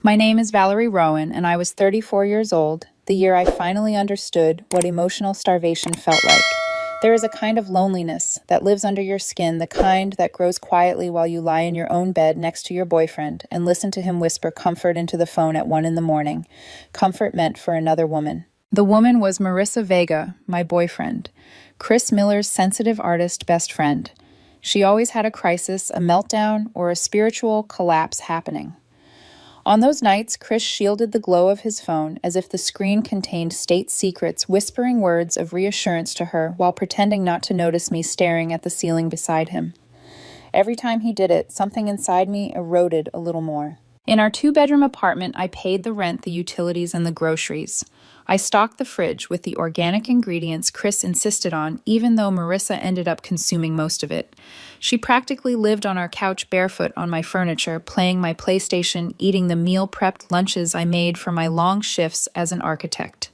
My name is Valerie Rowan, and I was 34 years old, the year I finally understood what emotional starvation felt like. There is a kind of loneliness that lives under your skin, the kind that grows quietly while you lie in your own bed next to your boyfriend and listen to him whisper comfort into the phone at 1 a.m, comfort meant for another woman. The woman was Marissa Vega, my boyfriend, Chris Miller's sensitive artist best friend. She always had a crisis, a meltdown, or a spiritual collapse happening. On those nights, Chris shielded the glow of his phone as if the screen contained state secrets, whispering words of reassurance to her while pretending not to notice me staring at the ceiling beside him. Every time he did it, something inside me eroded a little more. In our 2-bedroom apartment, I paid the rent, the utilities, and the groceries. I stocked the fridge with the organic ingredients Chris insisted on, even though Marissa ended up consuming most of it. She practically lived on our couch barefoot on my furniture, playing my PlayStation, eating the meal-prepped lunches I made for my long shifts as an architect.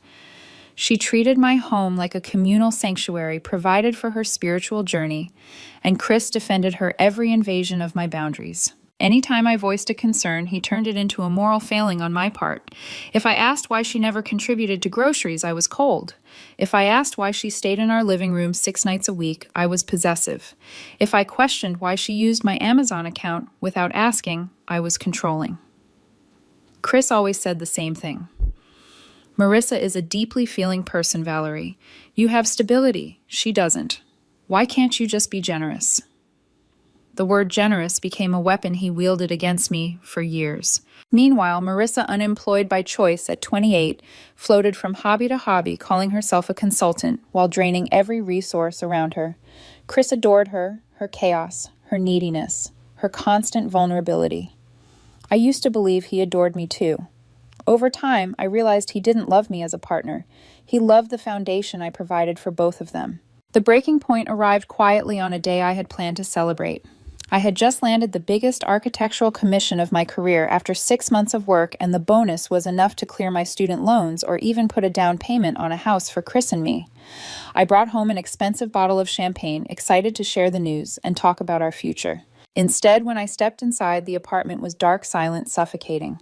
She treated my home like a communal sanctuary provided for her spiritual journey, and Chris defended her every invasion of my boundaries. Anytime I voiced a concern, he turned it into a moral failing on my part. If I asked why she never contributed to groceries, I was cold. If I asked why she stayed in our living room 6 nights a week, I was possessive. If I questioned why she used my Amazon account without asking, I was controlling. Chris always said the same thing. Marissa is a deeply feeling person, Valerie. You have stability. She doesn't. Why can't you just be generous? The word generous became a weapon he wielded against me for years. Meanwhile, Marissa, unemployed by choice at 28, floated from hobby to hobby, calling herself a consultant while draining every resource around her. Chris adored her chaos, her neediness, her constant vulnerability. I used to believe he adored me too. Over time, I realized he didn't love me as a partner. He loved the foundation I provided for both of them. The breaking point arrived quietly on a day I had planned to celebrate. I had just landed the biggest architectural commission of my career after 6 months of work, and the bonus was enough to clear my student loans or even put a down payment on a house for Chris and me. I brought home an expensive bottle of champagne, excited to share the news and talk about our future. Instead, when I stepped inside, the apartment was dark, silent, suffocating.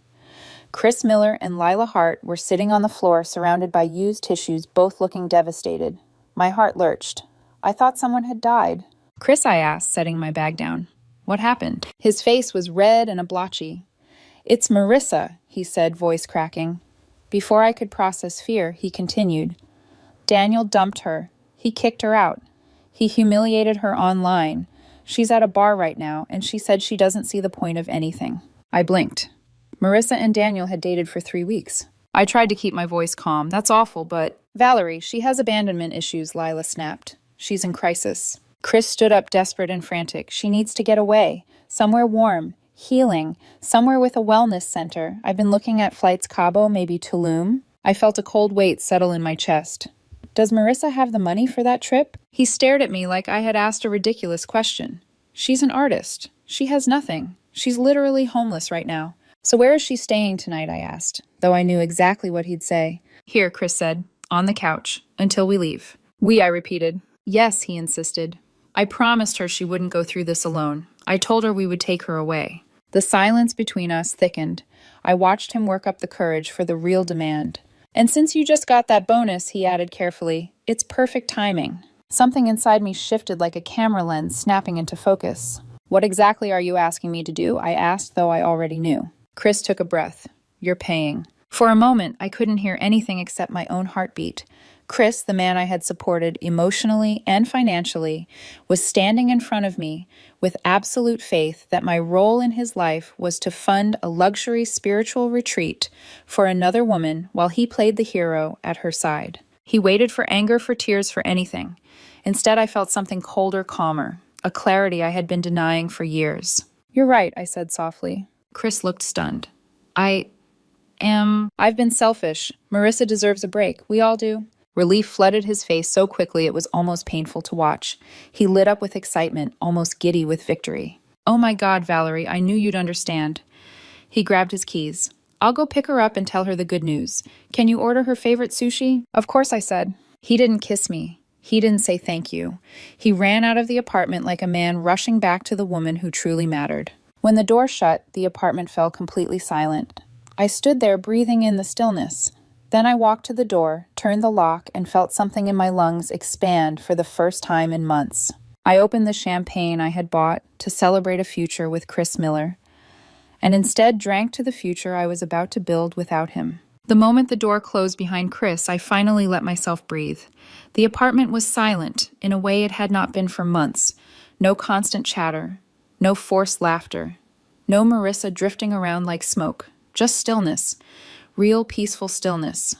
Chris Miller and Lila Hart were sitting on the floor, surrounded by used tissues, both looking devastated. My heart lurched. I thought someone had died. Chris, I asked, setting my bag down. What happened? His face was red and blotchy. It's Marissa, he said, voice cracking. Before I could process fear, he continued. Daniel dumped her. He kicked her out. He humiliated her online. She's at a bar right now, and she said she doesn't see the point of anything. I blinked. Marissa and Daniel had dated for 3 weeks. I tried to keep my voice calm. That's awful, but... Valerie, she has abandonment issues, Lila snapped. She's in crisis. Chris stood up, desperate and frantic. She needs to get away. Somewhere warm. Healing. Somewhere with a wellness center. I've been looking at flights Cabo, maybe Tulum. I felt a cold weight settle in my chest. Does Marissa have the money for that trip? He stared at me like I had asked a ridiculous question. She's an artist. She has nothing. She's literally homeless right now. So where is she staying tonight, I asked, though I knew exactly what he'd say. Here, Chris said, on the couch, until we leave. I repeated. Yes, he insisted. I promised her she wouldn't go through this alone. I told her we would take her away. The silence between us thickened. I watched him work up the courage for the real demand. And since you just got that bonus, he added carefully, it's perfect timing. Something inside me shifted like a camera lens snapping into focus. What exactly are you asking me to do? I asked, though I already knew. Chris took a breath. You're paying. For a moment, I couldn't hear anything except my own heartbeat. Chris, the man I had supported emotionally and financially, was standing in front of me with absolute faith that my role in his life was to fund a luxury spiritual retreat for another woman while he played the hero at her side. He waited for anger, for tears, for anything. Instead, I felt something colder, calmer, a clarity I had been denying for years. You're right, I said softly. Chris looked stunned. I've been selfish. Marissa deserves a break. We all do. Relief flooded his face so quickly it was almost painful to watch. He lit up with excitement, almost giddy with victory. Oh my God, Valerie, I knew you'd understand. He grabbed his keys. I'll go pick her up and tell her the good news. Can you order her favorite sushi? Of course, I said. He didn't kiss me. He didn't say thank you. He ran out of the apartment like a man rushing back to the woman who truly mattered. When the door shut, the apartment fell completely silent. I stood there breathing in the stillness. Then I walked to the door, turned the lock, and felt something in my lungs expand for the first time in months. I opened the champagne I had bought to celebrate a future with Chris Miller, and instead drank to the future I was about to build without him. The moment the door closed behind Chris, I finally let myself breathe. The apartment was silent in a way it had not been for months. No constant chatter, no forced laughter, no Marissa drifting around like smoke, just stillness, real peaceful stillness.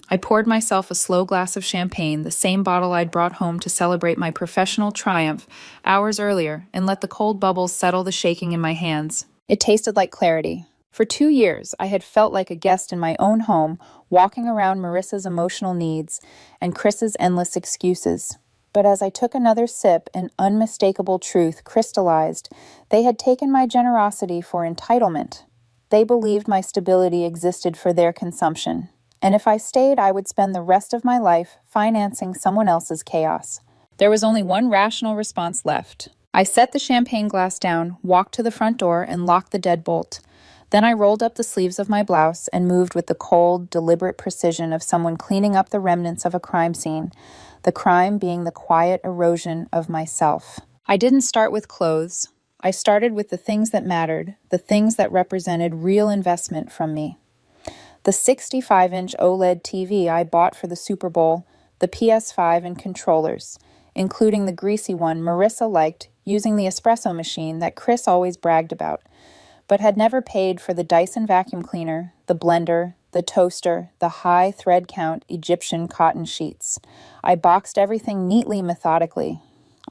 I poured myself a slow glass of champagne, the same bottle I'd brought home to celebrate my professional triumph hours earlier, and let the cold bubbles settle the shaking in my hands. It tasted like clarity. For 2 years, I had felt like a guest in my own home, walking around Marissa's emotional needs and Chris's endless excuses. But as I took another sip, an unmistakable truth crystallized. They had taken my generosity for entitlement. They believed my stability existed for their consumption. And if I stayed, I would spend the rest of my life financing someone else's chaos. There was only one rational response left. I set the champagne glass down, walked to the front door, and locked the deadbolt. Then I rolled up the sleeves of my blouse and moved with the cold, deliberate precision of someone cleaning up the remnants of a crime scene, the crime being the quiet erosion of myself. I didn't start with clothes. I started with the things that mattered, the things that represented real investment from me. The 65-inch OLED TV I bought for the Super Bowl, the PS5 and controllers, including the greasy one Marissa liked using the espresso machine that Chris always bragged about, but had never paid for the Dyson vacuum cleaner, the blender, the toaster, the high thread count Egyptian cotton sheets. I boxed everything neatly, methodically.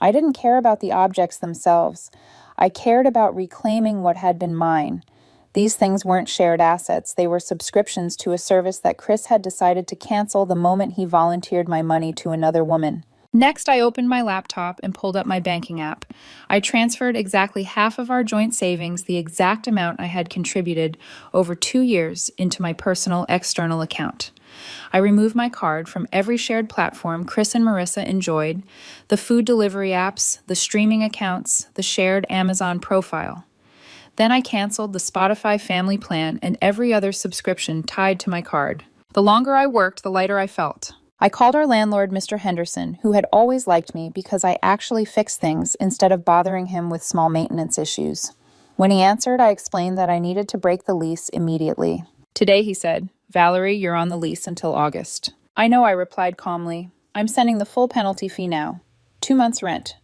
I didn't care about the objects themselves. I cared about reclaiming what had been mine. These things weren't shared assets. They were subscriptions to a service that Chris had decided to cancel the moment he volunteered my money to another woman. Next, I opened my laptop and pulled up my banking app. I transferred exactly half of our joint savings, the exact amount I had contributed over 2 years, into my personal external account. I removed my card from every shared platform Chris and Marissa enjoyed, the food delivery apps, the streaming accounts, the shared Amazon profile. Then I canceled the Spotify family plan and every other subscription tied to my card. The longer I worked, the lighter I felt. I called our landlord, Mr. Henderson, who had always liked me because I actually fixed things instead of bothering him with small maintenance issues. When he answered, I explained that I needed to break the lease immediately. Today, he said, "Valerie, you're on the lease until August." "I know," I replied calmly. "I'm sending the full penalty fee now. 2 months' rent.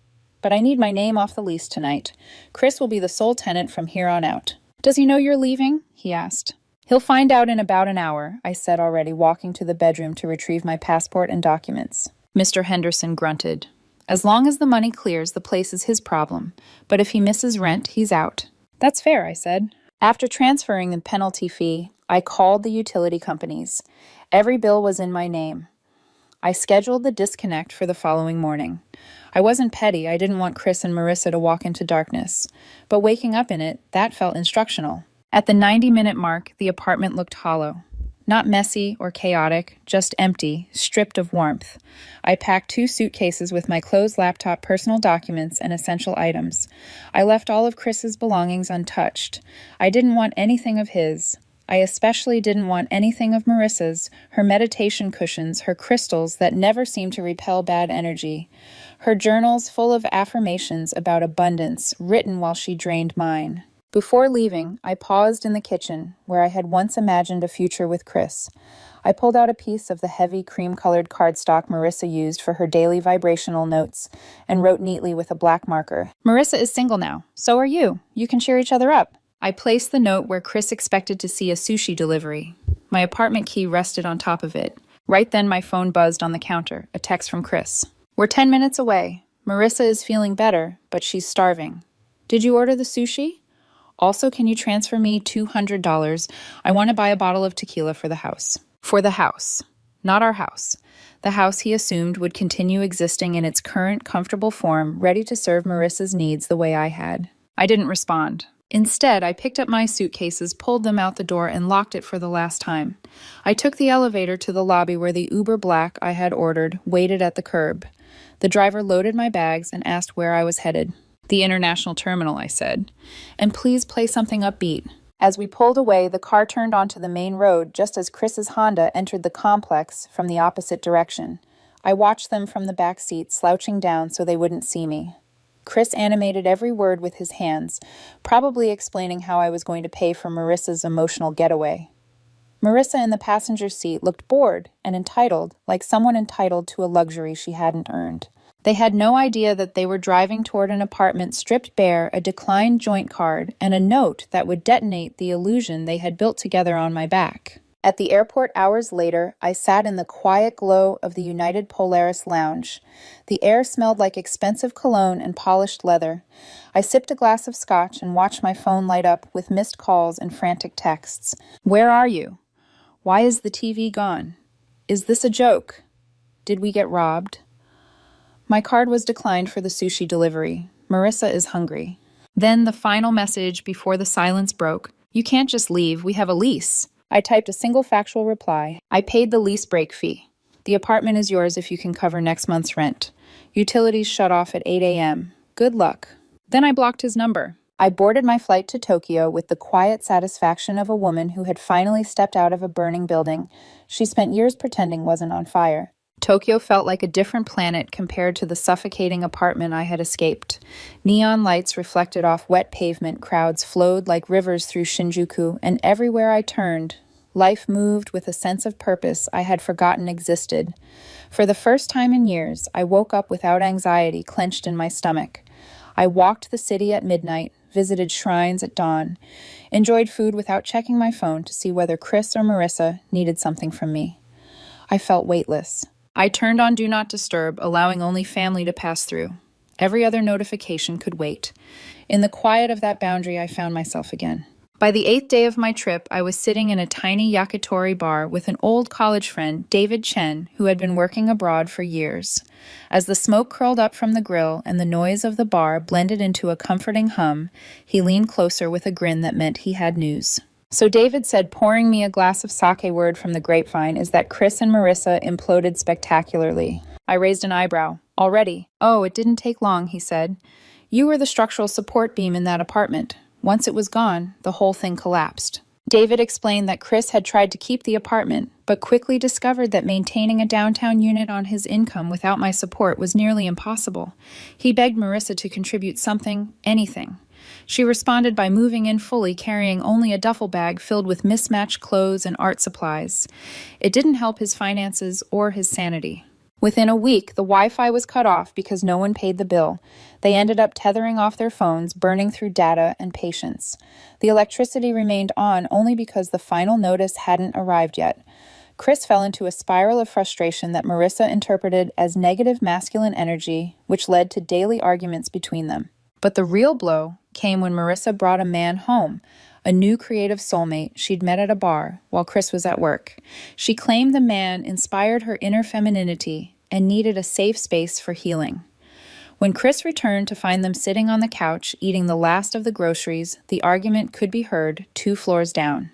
But I need my name off the lease tonight. Chris will be the sole tenant from here on out." "Does he know you're leaving?" he asked. "He'll find out in about an hour," I said, already walking to the bedroom to retrieve my passport and documents. Mr. Henderson grunted. "As long as the money clears, the place is his problem. But if he misses rent, he's out." "That's fair," I said. After transferring the penalty fee, I called the utility companies. Every bill was in my name. I scheduled the disconnect for the following morning. I wasn't petty. I didn't want Chris and Marissa to walk into darkness. But waking up in it, that felt instructional. At the 90-minute mark, the apartment looked hollow. Not messy or chaotic, just empty, stripped of warmth. I packed 2 suitcases with my closed laptop, personal documents, and essential items. I left all of Chris's belongings untouched. I didn't want anything of his. I especially didn't want anything of Marissa's, her meditation cushions, her crystals that never seemed to repel bad energy, her journals full of affirmations about abundance, written while she drained mine. Before leaving, I paused in the kitchen, where I had once imagined a future with Chris. I pulled out a piece of the heavy cream-colored cardstock Marissa used for her daily vibrational notes and wrote neatly with a black marker, "Marissa is single now. So are you. You can cheer each other up." I placed the note where Chris expected to see a sushi delivery. My apartment key rested on top of it. Right then, my phone buzzed on the counter, a text from Chris. "We're 10 minutes away. Marissa is feeling better, but she's starving. Did you order the sushi? Also, can you transfer me $200? I want to buy a bottle of tequila for the house." For the house. Not our house. The house he assumed would continue existing in its current comfortable form, ready to serve Marissa's needs the way I had. I didn't respond. Instead, I picked up my suitcases, pulled them out the door, and locked it for the last time. I took the elevator to the lobby where the Uber Black I had ordered waited at the curb. The driver loaded my bags and asked where I was headed. "The international terminal," I said. "And please play something upbeat." As we pulled away, the car turned onto the main road just as Chris's Honda entered the complex from the opposite direction. I watched them from the back seat, slouching down so they wouldn't see me. Chris animated every word with his hands, probably explaining how I was going to pay for Marissa's emotional getaway. Marissa in the passenger seat looked bored and entitled, like someone entitled to a luxury she hadn't earned. They had no idea that they were driving toward an apartment stripped bare, a declined joint card, and a note that would detonate the illusion they had built together on my back. At the airport hours later, I sat in the quiet glow of the United Polaris lounge. The air smelled like expensive cologne and polished leather. I sipped a glass of scotch and watched my phone light up with missed calls and frantic texts. Where are you? Why is the TV gone? Is this a joke? Did we get robbed? My card was declined for the sushi delivery. Marissa is hungry. Then the final message before the silence broke. You can't just leave, we have a lease. I typed a single factual reply. I paid the lease break fee. The apartment is yours if you can cover next month's rent. Utilities shut off at 8 a.m. Good luck. Then I blocked his number. I boarded my flight to Tokyo with the quiet satisfaction of a woman who had finally stepped out of a burning building she spent years pretending wasn't on fire. Tokyo felt like a different planet compared to the suffocating apartment I had escaped. Neon lights reflected off wet pavement, crowds flowed like rivers through Shinjuku, and everywhere I turned, life moved with a sense of purpose I had forgotten existed. For the first time in years, I woke up without anxiety clenched in my stomach. I walked the city at midnight, visited shrines at dawn, enjoyed food without checking my phone to see whether Chris or Marissa needed something from me. I felt weightless. I turned on Do Not Disturb, allowing only family to pass through. Every other notification could wait. In the quiet of that boundary, I found myself again. By the 8th day of my trip, I was sitting in a tiny yakitori bar with an old college friend, David Chen, who had been working abroad for years. As the smoke curled up from the grill and the noise of the bar blended into a comforting hum, he leaned closer with a grin that meant he had news. So David said, pouring me a glass of sake, word from the grapevine is that Chris and Marissa imploded spectacularly. I raised an eyebrow. Already? Oh, it didn't take long, he said. You were the structural support beam in that apartment. Once it was gone, the whole thing collapsed. David explained that Chris had tried to keep the apartment, but quickly discovered that maintaining a downtown unit on his income without my support was nearly impossible. He begged Marissa to contribute something, anything. She responded by moving in fully, carrying only a duffel bag filled with mismatched clothes and art supplies. It didn't help his finances or his sanity. Within a week, the Wi-Fi was cut off because no one paid the bill. They ended up tethering off their phones, burning through data and patience. The electricity remained on only because the final notice hadn't arrived yet. Chris fell into a spiral of frustration that Marissa interpreted as negative masculine energy, which led to daily arguments between them. But the real blow came when Marissa brought a man home, a new creative soulmate she'd met at a bar while Chris was at work. She claimed the man inspired her inner femininity and needed a safe space for healing. When Chris returned to find them sitting on the couch eating the last of the groceries, the argument could be heard 2 floors down.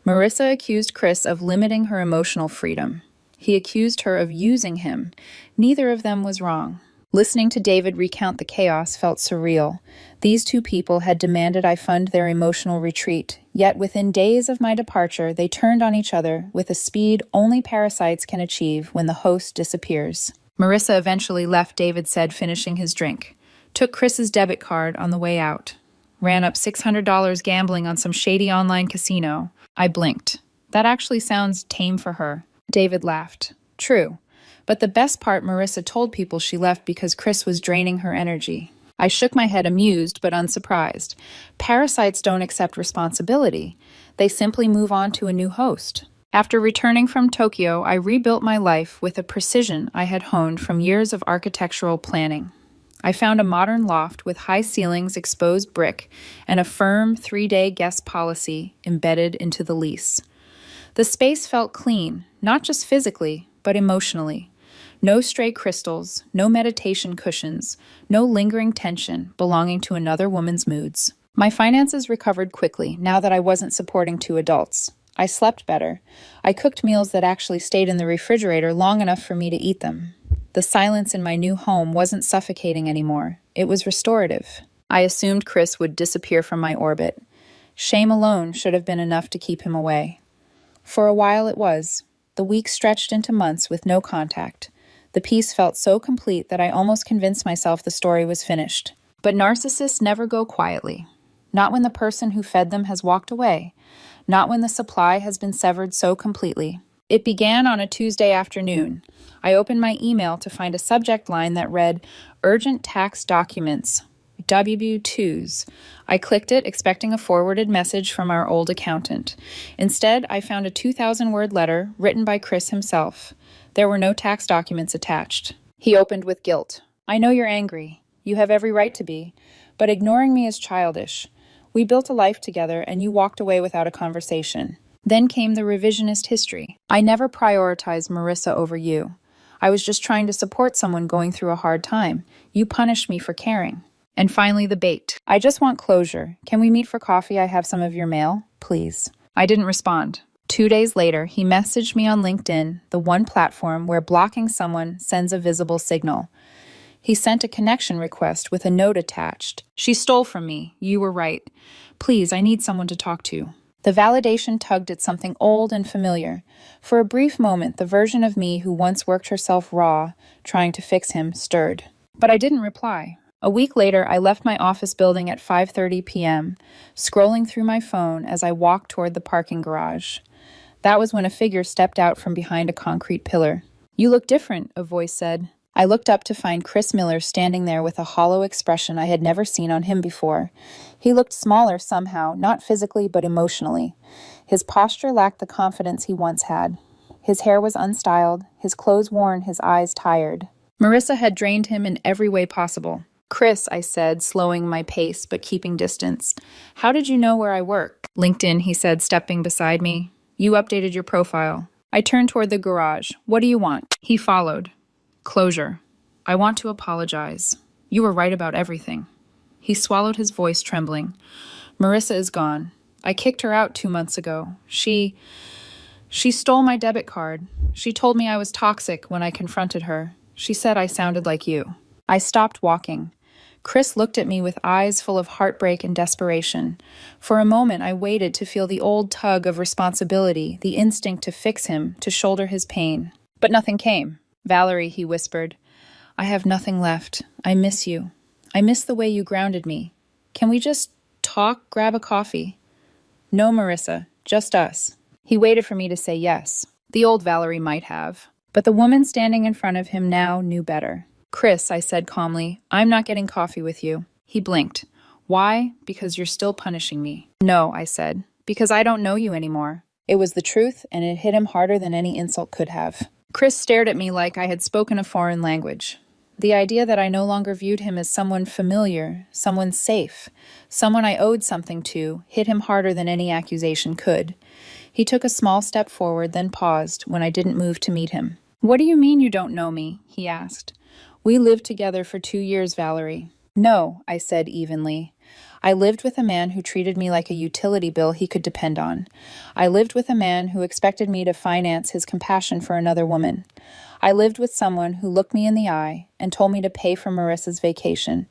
Marissa accused Chris of limiting her emotional freedom. He accused her of using him. Neither of them was wrong. Listening to David recount the chaos felt surreal. These 2 people had demanded I fund their emotional retreat, yet within days of my departure, they turned on each other with a speed only parasites can achieve when the host disappears. Marissa eventually left, David said, finishing his drink. Took Chris's debit card on the way out. Ran up $600 gambling on some shady online casino. I blinked. That actually sounds tame for her. David laughed. True. But the best part, Marissa told people she left because Chris was draining her energy. I shook my head, amused but unsurprised. Parasites don't accept responsibility. They simply move on to a new host. After returning from Tokyo, I rebuilt my life with a precision I had honed from years of architectural planning. I found a modern loft with high ceilings, exposed brick, and a firm 3-day guest policy embedded into the lease. The space felt clean, not just physically, but emotionally. No stray crystals, no meditation cushions, no lingering tension belonging to another woman's moods. My finances recovered quickly now that I wasn't supporting 2 adults. I slept better. I cooked meals that actually stayed in the refrigerator long enough for me to eat them. The silence in my new home wasn't suffocating anymore. It was restorative. I assumed Chris would disappear from my orbit. Shame alone should have been enough to keep him away. For a while it was. The weeks stretched into months with no contact. The peace felt so complete that I almost convinced myself the story was finished. But narcissists never go quietly. Not when the person who fed them has walked away. Not when the supply has been severed so completely. It began on a Tuesday afternoon. I opened my email to find a subject line that read, "Urgent Tax Documents, W-2s." I clicked it, expecting a forwarded message from our old accountant. Instead, I found a 2,000-word letter written by Chris himself. There were no tax documents attached. He opened with guilt. "I know you're angry. You have every right to be. But ignoring me is childish. We built a life together, and you walked away without a conversation." Then came the revisionist history. "I never prioritized Marissa over you. I was just trying to support someone going through a hard time. You punished me for caring." And finally, the bait. "I just want closure. Can we meet for coffee? I have some of your mail, please." I didn't respond. 2 days later, he messaged me on LinkedIn, the one platform where blocking someone sends a visible signal. He sent a connection request with a note attached. "She stole from me. You were right. Please, I need someone to talk to." The validation tugged at something old and familiar. For a brief moment, the version of me who once worked herself raw, trying to fix him, stirred. But I didn't reply. A week later, I left my office building at 5:30 p.m., scrolling through my phone as I walked toward the parking garage. That was when a figure stepped out from behind a concrete pillar. "You look different," a voice said. I looked up to find Chris Miller standing there with a hollow expression I had never seen on him before. He looked smaller somehow, not physically but emotionally. His posture lacked the confidence he once had. His hair was unstyled, his clothes worn, his eyes tired. Marissa had drained him in every way possible. "Chris," I said, slowing my pace but keeping distance. "How did you know where I work?" "LinkedIn," he said, stepping beside me. "You updated your profile." I turned toward the garage. "What do you want?" He followed. "Closure. I want to apologize. You were right about everything." He swallowed, his voice trembling. "Marissa is gone. I kicked her out 2 months ago. She stole my debit card. She told me I was toxic when I confronted her. She said I sounded like you." I stopped walking. Chris looked at me with eyes full of heartbreak and desperation. For a moment, I waited to feel the old tug of responsibility, the instinct to fix him, to shoulder his pain. But nothing came. "Valerie," he whispered, "I have nothing left. I miss you. I miss the way you grounded me. Can we just talk, grab a coffee?" "No, Marissa, just us." He waited for me to say yes. The old Valerie might have. But the woman standing in front of him now knew better. "Chris," I said calmly, "I'm not getting coffee with you." He blinked. "Why? Because you're still punishing me." "No," I said, "because I don't know you anymore." It was the truth, and it hit him harder than any insult could have. Chris stared at me like I had spoken a foreign language. The idea that I no longer viewed him as someone familiar, someone safe, someone I owed something to, hit him harder than any accusation could. He took a small step forward, then paused when I didn't move to meet him. "What do you mean you don't know me?" he asked. "We lived together for 2 years, Valerie." "No," I said evenly. I lived with a man who treated me like a utility bill he could depend on. I lived with a man who expected me to finance his compassion for another woman. I lived with someone who looked me in the eye and told me to pay for Marissa's vacation,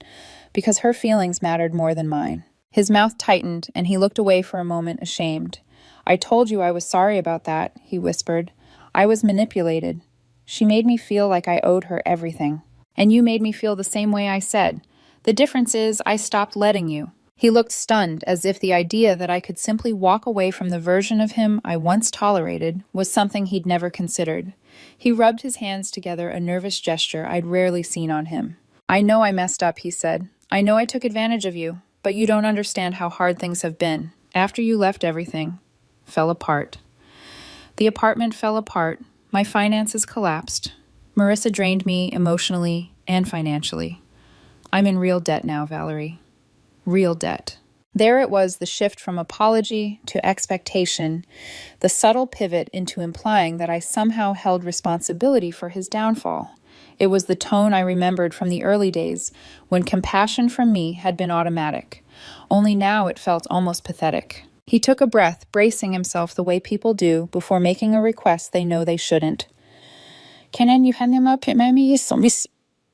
because her feelings mattered more than mine. His mouth tightened, and he looked away for a moment, ashamed. "I told you I was sorry about that," he whispered. "I was manipulated. She made me feel like I owed her everything. And you made me feel the same way I said. The difference is I stopped letting you." He looked stunned, as if the idea that I could simply walk away from the version of him I once tolerated was something he'd never considered. He rubbed his hands together, a nervous gesture I'd rarely seen on him. "I know I messed up," he said. "I know I took advantage of you, but you don't understand how hard things have been. After you left, everything fell apart. The apartment fell apart. My finances collapsed. Marissa drained me emotionally and financially. I'm in real debt now, Valerie. Real debt." There it was, the shift from apology to expectation, the subtle pivot into implying that I somehow held responsibility for his downfall. It was the tone I remembered from the early days, when compassion from me had been automatic. Only now it felt almost pathetic. He took a breath, bracing himself the way people do before making a request they know they shouldn't. "Can you hand them up, Mammy?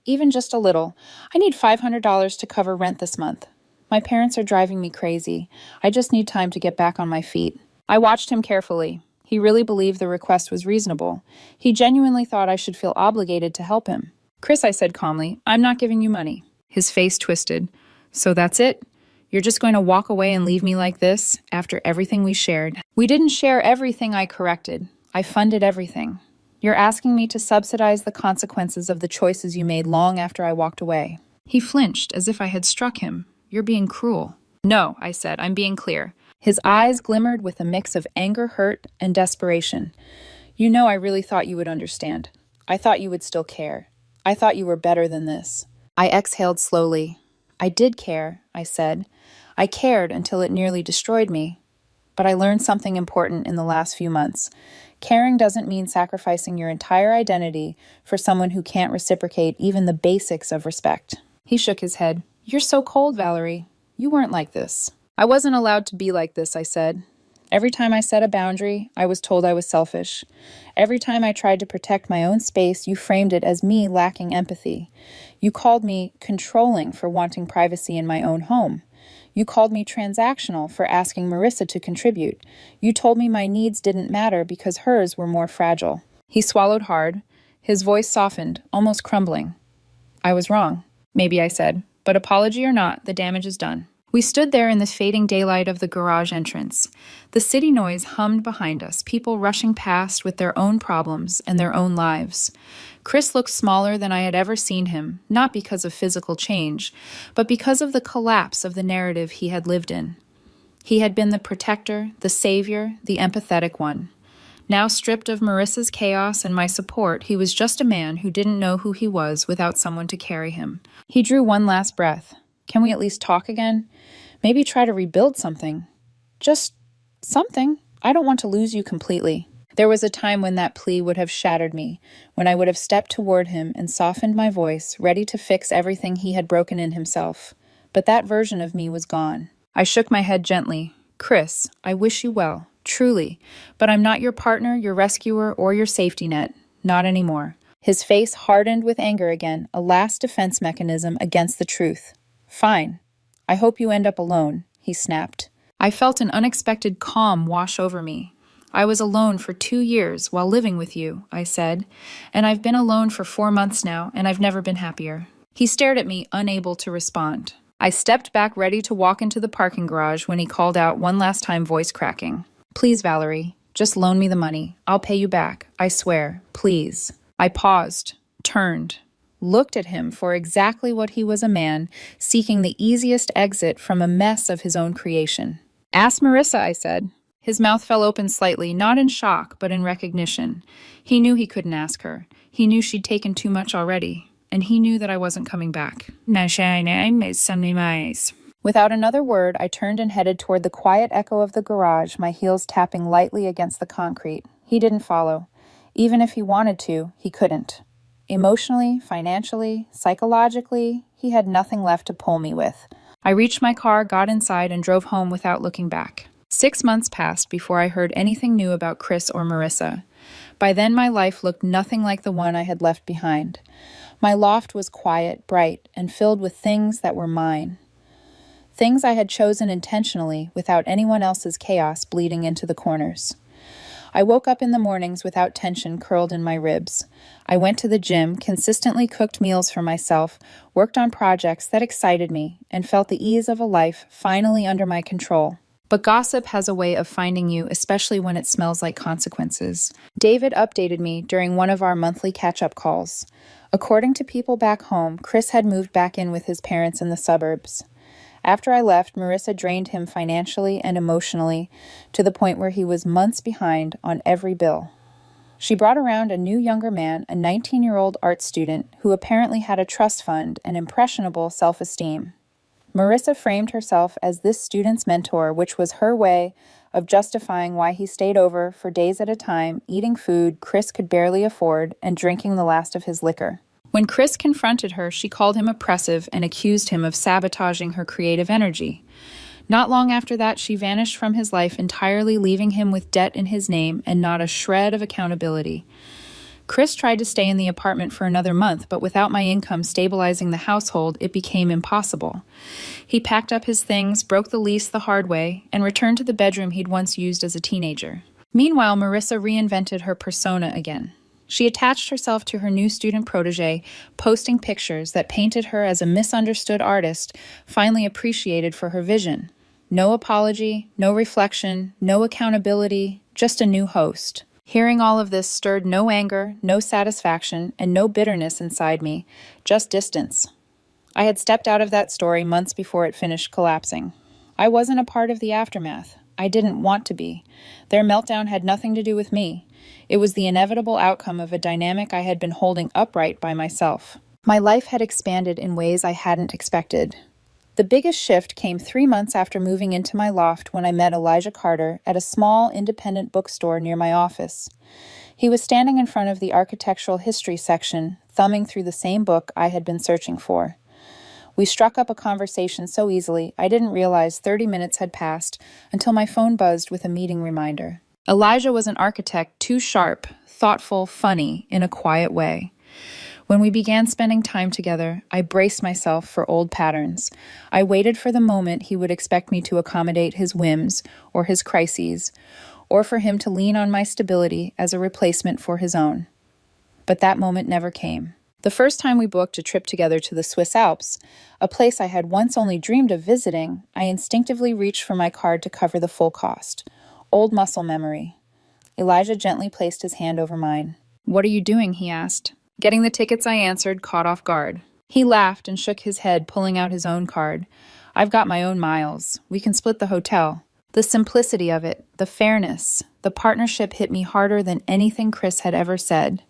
Even just a little. I need $500 to cover rent this month. My parents are driving me crazy. I just need time to get back on my feet. I watched him carefully. He really believed the request was reasonable. He genuinely thought I should feel obligated to help him. Chris, I said calmly, I'm not giving you money. His face twisted. So that's it? You're just going to walk away and leave me like this after everything we shared? We didn't share everything, I corrected. I funded everything. You're asking me to subsidize the consequences of the choices you made long after I walked away. He flinched as if I had struck him. You're being cruel. No, I said, I'm being clear. His eyes glimmered with a mix of anger, hurt, and desperation. You know, I really thought you would understand. I thought you would still care. I thought you were better than this. I exhaled slowly. I did care, I said. I cared until it nearly destroyed me. But I learned something important in the last few months. Caring doesn't mean sacrificing your entire identity for someone who can't reciprocate even the basics of respect. He shook his head. You're so cold, Valerie. You weren't like this. I wasn't allowed to be like this, I said. Every time I set a boundary, I was told I was selfish. Every time I tried to protect my own space, you framed it as me lacking empathy. You called me controlling for wanting privacy in my own home. You called me transactional for asking Marissa to contribute. You told me my needs didn't matter because hers were more fragile. He swallowed hard. His voice softened, almost crumbling. I was wrong, maybe I said, but apology or not, the damage is done. We stood there in the fading daylight of the garage entrance. The city noise hummed behind us, people rushing past with their own problems and their own lives. Chris looked smaller than I had ever seen him, not because of physical change, but because of the collapse of the narrative he had lived in. He had been the protector, the savior, the empathetic one. Now stripped of Marissa's chaos and my support, he was just a man who didn't know who he was without someone to carry him. He drew one last breath. Can we at least talk again? Maybe try to rebuild something. Just something. I don't want to lose you completely. There was a time when that plea would have shattered me, when I would have stepped toward him and softened my voice, ready to fix everything he had broken in himself. But that version of me was gone. I shook my head gently. Chris, I wish you well, truly, but I'm not your partner, your rescuer, or your safety net. Not anymore. His face hardened with anger again, a last defense mechanism against the truth. Fine. I hope you end up alone, he snapped. I felt an unexpected calm wash over me. I was alone for 2 years while living with you, I said, and I've been alone for 4 months now, and I've never been happier. He stared at me, unable to respond. I stepped back ready to walk into the parking garage when he called out one last time, voice cracking. Please, Valerie, just loan me the money. I'll pay you back. I swear. Please. I paused, turned, looked at him for exactly what he was, a man seeking the easiest exit from a mess of his own creation. Ask Marissa, I said. His mouth fell open slightly, not in shock, but in recognition. He knew he couldn't ask her. He knew she'd taken too much already, and he knew that I wasn't coming back. Without another word, I turned and headed toward the quiet echo of the garage, my heels tapping lightly against the concrete. He didn't follow. Even if he wanted to, he couldn't. Emotionally, financially, psychologically, he had nothing left to pull me with. I reached my car, got inside, and drove home without looking back. 6 months passed before I heard anything new about Chris or Marissa. By then, my life looked nothing like the one I had left behind. My loft was quiet, bright, and filled with things that were mine. Things I had chosen intentionally without anyone else's chaos bleeding into the corners. I woke up in the mornings without tension curled in my ribs. I went to the gym, consistently cooked meals for myself, worked on projects that excited me, and felt the ease of a life finally under my control. But gossip has a way of finding you, especially when it smells like consequences. David updated me during one of our monthly catch-up calls. According to people back home, Chris had moved back in with his parents in the suburbs. After I left, Marissa drained him financially and emotionally to the point where he was months behind on every bill. She brought around a new younger man, a 19-year-old art student who apparently had a trust fund and impressionable self-esteem. Marissa framed herself as this student's mentor, which was her way of justifying why he stayed over for days at a time, eating food Chris could barely afford and drinking the last of his liquor. When Chris confronted her, she called him oppressive and accused him of sabotaging her creative energy. Not long after that, she vanished from his life entirely, leaving him with debt in his name and not a shred of accountability. Chris tried to stay in the apartment for another month, but without my income stabilizing the household, it became impossible. He packed up his things, broke the lease the hard way, and returned to the bedroom he'd once used as a teenager. Meanwhile, Marissa reinvented her persona again. She attached herself to her new student protege, posting pictures that painted her as a misunderstood artist, finally appreciated for her vision. No apology, no reflection, no accountability, just a new host. Hearing all of this stirred no anger, no satisfaction, and no bitterness inside me, just distance. I had stepped out of that story months before it finished collapsing. I wasn't a part of the aftermath. I didn't want to be. Their meltdown had nothing to do with me. It was the inevitable outcome of a dynamic I had been holding upright by myself. My life had expanded in ways I hadn't expected. The biggest shift came 3 months after moving into my loft when I met Elijah Carter at a small independent bookstore near my office. He was standing in front of the architectural history section, thumbing through the same book I had been searching for. We struck up a conversation so easily, I didn't realize 30 minutes had passed until my phone buzzed with a meeting reminder. Elijah was an architect too sharp, thoughtful, funny, in a quiet way. When we began spending time together, I braced myself for old patterns. I waited for the moment he would expect me to accommodate his whims or his crises, or for him to lean on my stability as a replacement for his own. But that moment never came. The first time we booked a trip together to the Swiss Alps, a place I had once only dreamed of visiting, I instinctively reached for my card to cover the full cost. Old muscle memory. Elijah gently placed his hand over mine. "What are you doing?" he asked. Getting the tickets, I answered, caught off guard. He laughed and shook his head, pulling out his own card. "I've got my own miles. We can split the hotel." The simplicity of it, the fairness, the partnership hit me harder than anything Chris had ever said.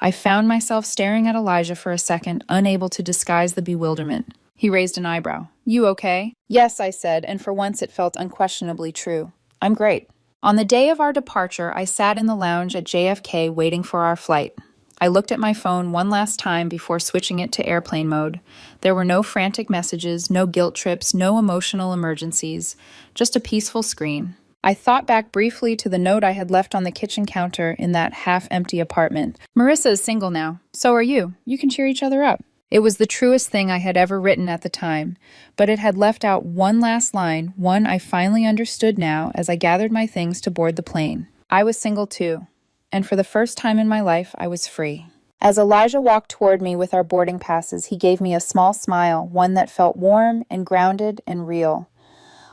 I found myself staring at Elijah for a second, unable to disguise the bewilderment. He raised an eyebrow. "You okay?" "Yes," I said, and for once it felt unquestionably true. "I'm great." On the day of our departure, I sat in the lounge at JFK waiting for our flight. I looked at my phone one last time before switching it to airplane mode. There were no frantic messages, no guilt trips, no emotional emergencies, just a peaceful screen. I thought back briefly to the note I had left on the kitchen counter in that half-empty apartment. "Marissa is single now. So are you. You can cheer each other up." It was the truest thing I had ever written at the time, but it had left out one last line, one I finally understood now as I gathered my things to board the plane. I was single too. And for the first time in my life, I was free. As Elijah walked toward me with our boarding passes, he gave me a small smile, one that felt warm and grounded and real.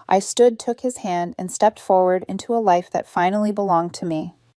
I stood, took his hand, and stepped forward into a life that finally belonged to me.